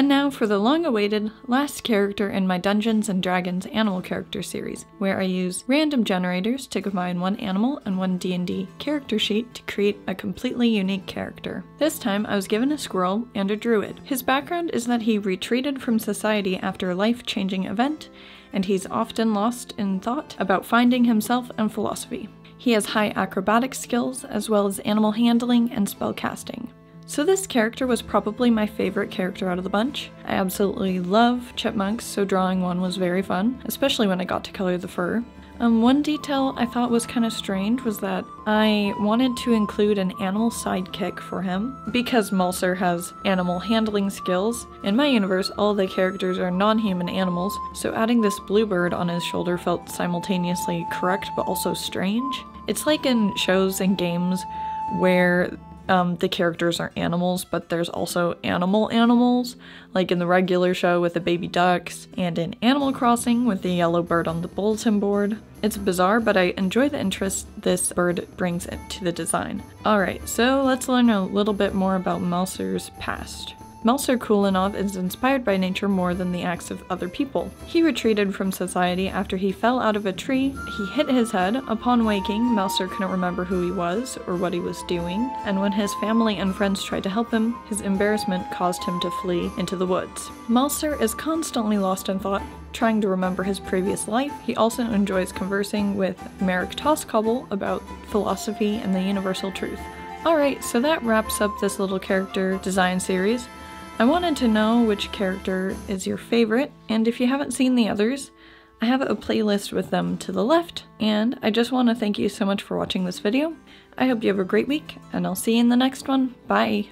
And now for the long-awaited last character in my Dungeons & Dragons animal character series, where I use random generators to combine one animal and one D&D character sheet to create a completely unique character. This time I was given a squirrel and a druid. His background is that he retreated from society after a life-changing event, and he's often lost in thought about finding himself and philosophy. He has high acrobatic skills, as well as animal handling and spellcasting. So this character was probably my favorite character out of the bunch. I absolutely love chipmunks, so drawing one was very fun, especially when I got to color the fur. One detail I thought was kind of strange was that I wanted to include an animal sidekick for him. Because Malcer has animal handling skills, in my universe all the characters are non-human animals, so adding this bluebird on his shoulder felt simultaneously correct but also strange. It's like in shows and games where the characters are animals, but there's also animals, like in the regular show with the baby ducks, and in Animal Crossing with the yellow bird on the bulletin board. It's bizarre, but I enjoy the interest this bird brings to the design. Alright, so let's learn a little bit more about Malcer's past. Malcer Kulenov is inspired by nature more than the acts of other people. He retreated from society after he fell out of a tree. He hit his head. Upon waking, Malcer couldn't remember who he was or what he was doing, and when his family and friends tried to help him, his embarrassment caused him to flee into the woods. Malcer is constantly lost in thought, trying to remember his previous life. He also enjoys conversing with Merrick Toscobble about philosophy and the universal truth. Alright, so that wraps up this little character design series. I wanted to know which character is your favorite, and if you haven't seen the others, I have a playlist with them to the left, and I just want to thank you so much for watching this video. I hope you have a great week, and I'll see you in the next one. Bye!